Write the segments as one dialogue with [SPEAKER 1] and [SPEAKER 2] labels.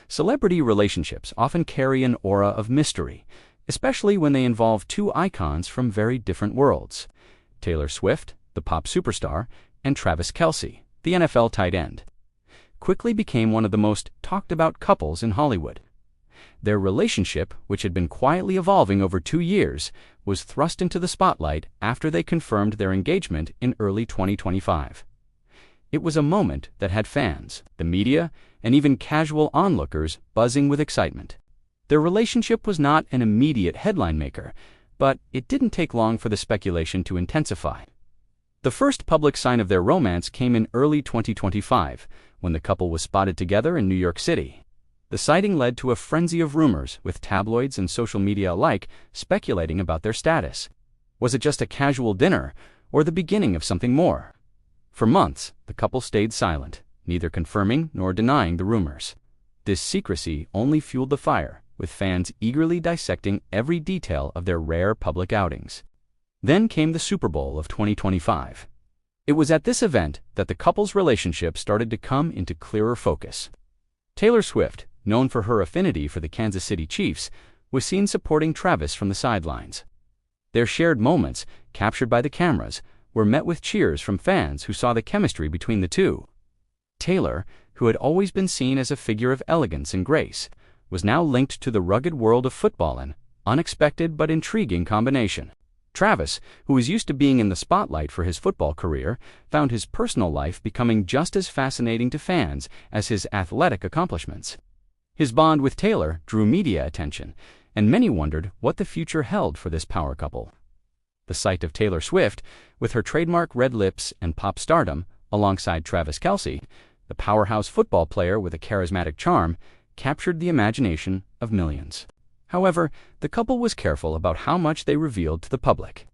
[SPEAKER 1] Celebrity relationships often carry an aura of mystery, especially when they involve two icons from very different worlds. Taylor Swift, the pop superstar, and Travis Kelce, the NFL tight end, quickly became one of the most talked-about couples in Hollywood. Their relationship, which had been quietly evolving over 2 years, was thrust into the spotlight after they confirmed their engagement in early 2025. It was a moment that had fans, the media, and even casual onlookers buzzing with excitement. Their relationship was not an immediate headline maker, but it didn't take long for the speculation to intensify. The first public sign of their romance came in early 2025, when the couple was spotted together in New York City. The sighting led to a frenzy of rumors, with tabloids and social media alike speculating about their status. Was it just a casual dinner, or the beginning of something more? For months, the couple stayed silent, neither confirming nor denying the rumors. This secrecy only fueled the fire, with fans eagerly dissecting every detail of their rare public outings. Then came the Super Bowl of 2025. It was at this event that the couple's relationship started to come into clearer focus. Taylor Swift, known for her affinity for the Kansas City Chiefs, was seen supporting Travis from the sidelines. Their shared moments, captured by the cameras, were met with cheers from fans who saw the chemistry between the two. Taylor, who had always been seen as a figure of elegance and grace, was now linked to the rugged world of football, an unexpected but intriguing combination. Travis, who was used to being in the spotlight for his football career, found his personal life becoming just as fascinating to fans as his athletic accomplishments. His bond with Taylor drew media attention, and many wondered what the future held for this power couple. The sight of Taylor Swift, with her trademark red lips and pop stardom, alongside Travis Kelce, the powerhouse football player with a charismatic charm, captured the imagination of millions. However, the couple was careful about how much they revealed to the public.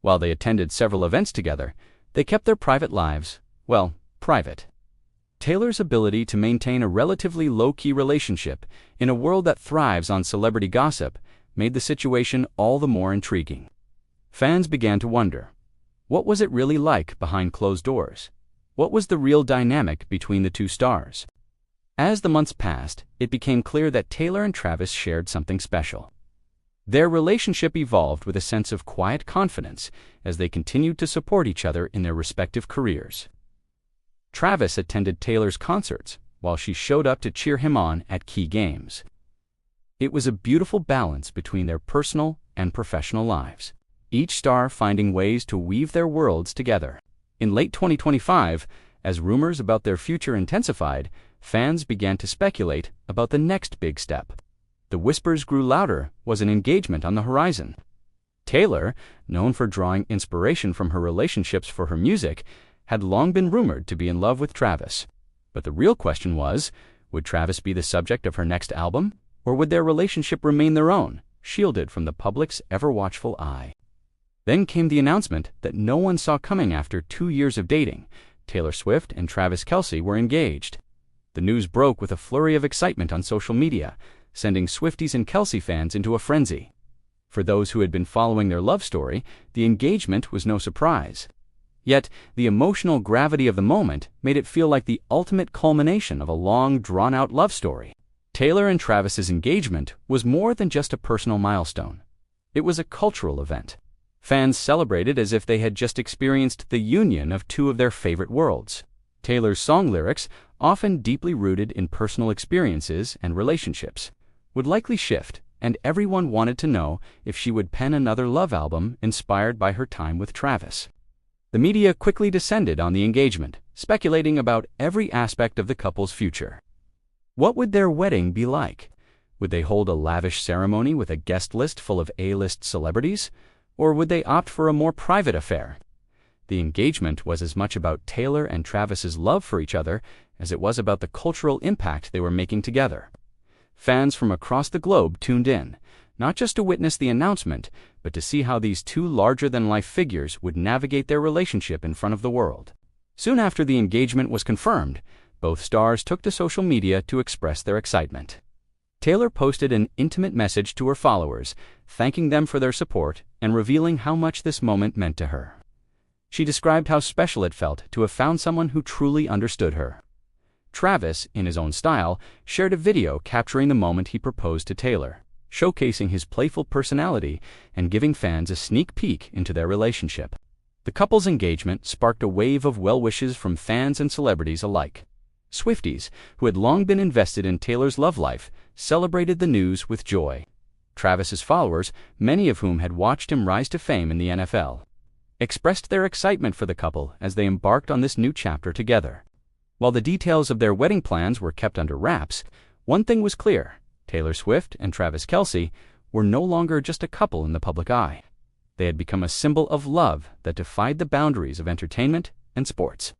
[SPEAKER 1] While they attended several events together, they kept their private lives, well, private. Taylor's ability to maintain a relatively low-key relationship in a world that thrives on celebrity gossip made the situation all the more intriguing. Fans began to wonder, what was it really like behind closed doors? What was the real dynamic between the two stars? As the months passed, it became clear that Taylor and Travis shared something special. Their relationship evolved with a sense of quiet confidence as they continued to support each other in their respective careers. Travis attended Taylor's concerts, while she showed up to cheer him on at key games. It was a beautiful balance between their personal and professional lives, each star finding ways to weave their worlds together. In late 2025, as rumors about their future intensified, fans began to speculate about the next big step. The whispers grew louder. Was an engagement on the horizon? Taylor, known for drawing inspiration from her relationships for her music, had long been rumored to be in love with Travis. But the real question was, would Travis be the subject of her next album, or would their relationship remain their own, shielded from the public's ever-watchful eye? Then came the announcement that no one saw coming. After 2 years of dating, Taylor Swift and Travis Kelce were engaged. The news broke with a flurry of excitement on social media, sending Swifties and Kelce fans into a frenzy. For those who had been following their love story, the engagement was no surprise. Yet, the emotional gravity of the moment made it feel like the ultimate culmination of a long, drawn-out love story. Taylor and Travis's engagement was more than just a personal milestone. It was a cultural event. Fans celebrated as if they had just experienced the union of two of their favorite worlds. Taylor's song lyrics, often deeply rooted in personal experiences and relationships, would likely shift, and everyone wanted to know if she would pen another love album inspired by her time with Travis. The media quickly descended on the engagement, speculating about every aspect of the couple's future. What would their wedding be like? Would they hold a lavish ceremony with a guest list full of A-list celebrities? Or would they opt for a more private affair? The engagement was as much about Taylor and Travis's love for each other as it was about the cultural impact they were making together. Fans from across the globe tuned in, not just to witness the announcement, but to see how these two larger-than-life figures would navigate their relationship in front of the world. Soon after the engagement was confirmed, both stars took to social media to express their excitement. Taylor posted an intimate message to her followers, thanking them for their support and revealing how much this moment meant to her. She described how special it felt to have found someone who truly understood her. Travis, in his own style, shared a video capturing the moment he proposed to Taylor, showcasing his playful personality and giving fans a sneak peek into their relationship. The couple's engagement sparked a wave of well wishes from fans and celebrities alike. Swifties, who had long been invested in Taylor's love life, celebrated the news with joy. Travis's followers, many of whom had watched him rise to fame in the NFL, expressed their excitement for the couple as they embarked on this new chapter together. While the details of their wedding plans were kept under wraps, one thing was clear: Taylor Swift and Travis Kelce were no longer just a couple in the public eye. They had become a symbol of love that defied the boundaries of entertainment and sports.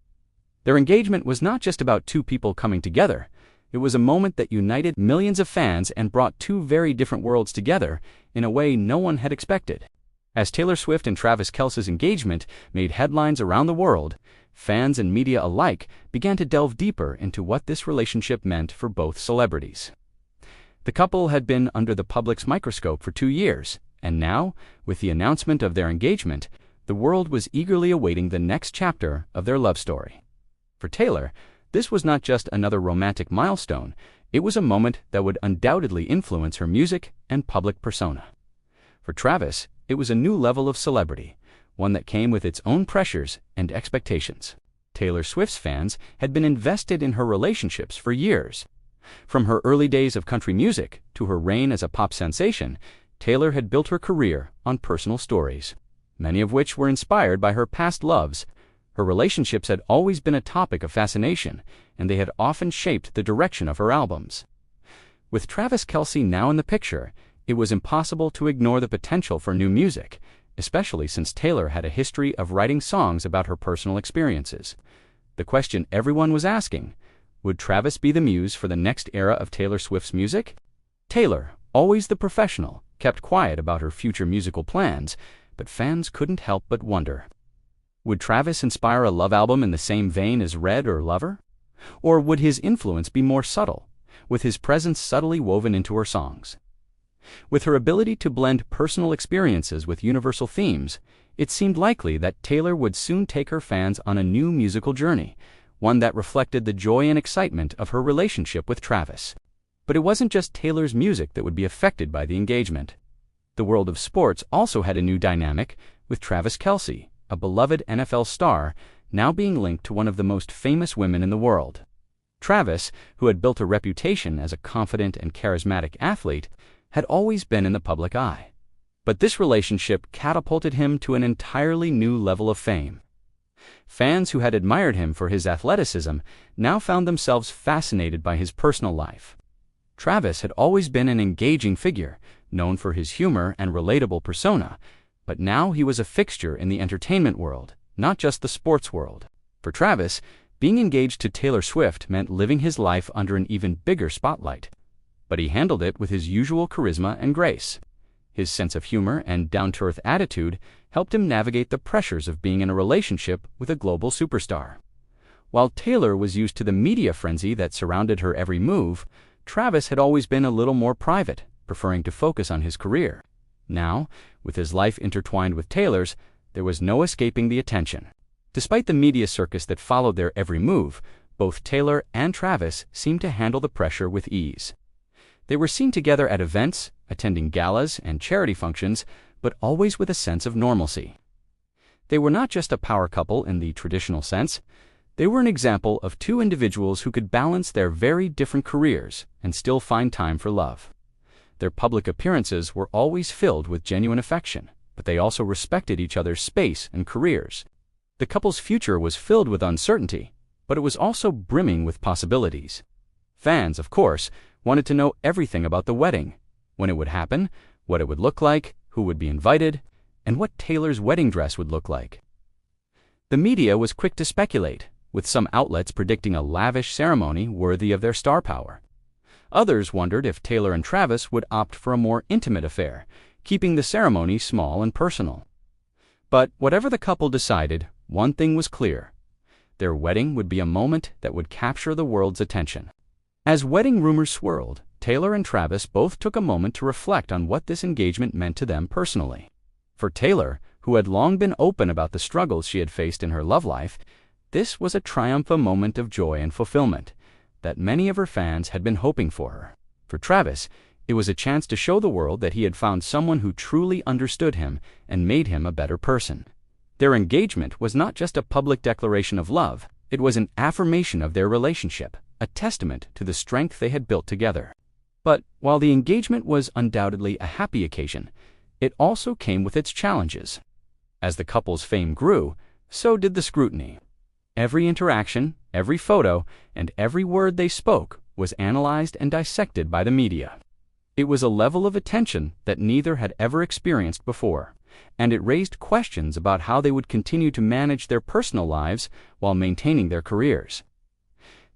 [SPEAKER 1] Their engagement was not just about two people coming together. It was a moment that united millions of fans and brought two very different worlds together in a way no one had expected. As Taylor Swift and Travis Kelce's engagement made headlines around the world, fans and media alike began to delve deeper into what this relationship meant for both celebrities. The couple had been under the public's microscope for 2 years, and now, with the announcement of their engagement, the world was eagerly awaiting the next chapter of their love story. For Taylor, this was not just another romantic milestone, it was a moment that would undoubtedly influence her music and public persona. For Travis, it was a new level of celebrity, one that came with its own pressures and expectations. Taylor Swift's fans had been invested in her relationships for years. From her early days of country music to her reign as a pop sensation, Taylor had built her career on personal stories, many of which were inspired by her past loves. Her relationships had always been a topic of fascination, and they had often shaped the direction of her albums. With Travis Kelce now in the picture, it was impossible to ignore the potential for new music, especially since Taylor had a history of writing songs about her personal experiences. The question everyone was asking: would Travis be the muse for the next era of Taylor Swift's music? Taylor, always the professional, kept quiet about her future musical plans, but fans couldn't help but wonder. Would Travis inspire a love album in the same vein as Red or Lover? Or would his influence be more subtle, with his presence subtly woven into her songs? With her ability to blend personal experiences with universal themes, it seemed likely that Taylor would soon take her fans on a new musical journey, one that reflected the joy and excitement of her relationship with Travis. But it wasn't just Taylor's music that would be affected by the engagement. The world of sports also had a new dynamic, with Travis Kelce, a beloved NFL star, now being linked to one of the most famous women in the world. Travis, who had built a reputation as a confident and charismatic athlete, had always been in the public eye. But this relationship catapulted him to an entirely new level of fame. Fans who had admired him for his athleticism now found themselves fascinated by his personal life. Travis had always been an engaging figure, known for his humor and relatable persona, but now he was a fixture in the entertainment world, not just the sports world. For Travis, being engaged to Taylor Swift meant living his life under an even bigger spotlight. But he handled it with his usual charisma and grace. His sense of humor and down-to-earth attitude helped him navigate the pressures of being in a relationship with a global superstar. While Taylor was used to the media frenzy that surrounded her every move, Travis had always been a little more private, preferring to focus on his career. Now, with his life intertwined with Taylor's, there was no escaping the attention. Despite the media circus that followed their every move, both Taylor and Travis seemed to handle the pressure with ease. They were seen together at events, attending galas and charity functions, but always with a sense of normalcy. They were not just a power couple in the traditional sense. They were an example of two individuals who could balance their very different careers and still find time for love. Their public appearances were always filled with genuine affection, but they also respected each other's space and careers. The couple's future was filled with uncertainty, but it was also brimming with possibilities. Fans, of course, wanted to know everything about the wedding: when it would happen, what it would look like, who would be invited, and what Taylor's wedding dress would look like. The media was quick to speculate, with some outlets predicting a lavish ceremony worthy of their star power. Others wondered if Taylor and Travis would opt for a more intimate affair, keeping the ceremony small and personal. But whatever the couple decided, one thing was clear: their wedding would be a moment that would capture the world's attention. As wedding rumors swirled, Taylor and Travis both took a moment to reflect on what this engagement meant to them personally. For Taylor, who had long been open about the struggles she had faced in her love life, this was a triumph, a moment of joy and fulfillment. that many of her fans had been hoping for her. For Travis, it was a chance to show the world that he had found someone who truly understood him and made him a better person. Their engagement was not just a public declaration of love, it was an affirmation of their relationship, a testament to the strength they had built together. But while the engagement was undoubtedly a happy occasion, it also came with its challenges. As the couple's fame grew, so did the scrutiny. Every interaction, every photo, and every word they spoke was analyzed and dissected by the media. It was a level of attention that neither had ever experienced before, and it raised questions about how they would continue to manage their personal lives while maintaining their careers.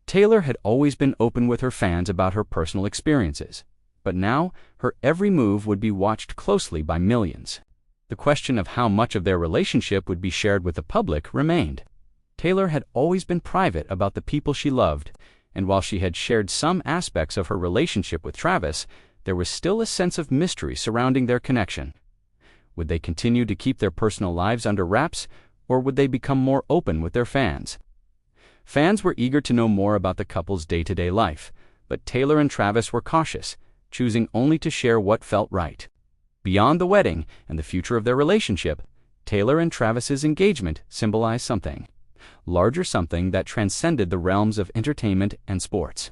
[SPEAKER 1] Taylor had always been open with her fans about her personal experiences, but now her every move would be watched closely by millions. The question of how much of their relationship would be shared with the public remained. Taylor had always been private about the people she loved, and while she had shared some aspects of her relationship with Travis, there was still a sense of mystery surrounding their connection. Would they continue to keep their personal lives under wraps, or would they become more open with their fans? Fans were eager to know more about the couple's day-to-day life, but Taylor and Travis were cautious, choosing only to share what felt right. Beyond the wedding and the future of their relationship, Taylor and Travis's engagement symbolized something larger, something that transcended the realms of entertainment and sports.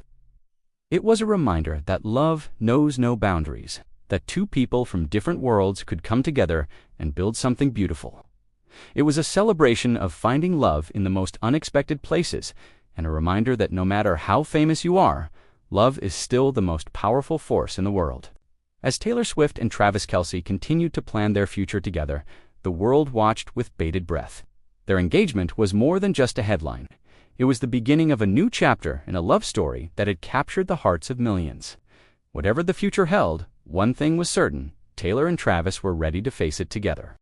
[SPEAKER 1] It was a reminder that love knows no boundaries, that two people from different worlds could come together and build something beautiful. It was a celebration of finding love in the most unexpected places, and a reminder that no matter how famous you are, love is still the most powerful force in the world. As Taylor Swift and Travis Kelce continued to plan their future together, the world watched with bated breath. Their engagement was more than just a headline. It was the beginning of a new chapter in a love story that had captured the hearts of millions. Whatever the future held, one thing was certain: Taylor and Travis were ready to face it together.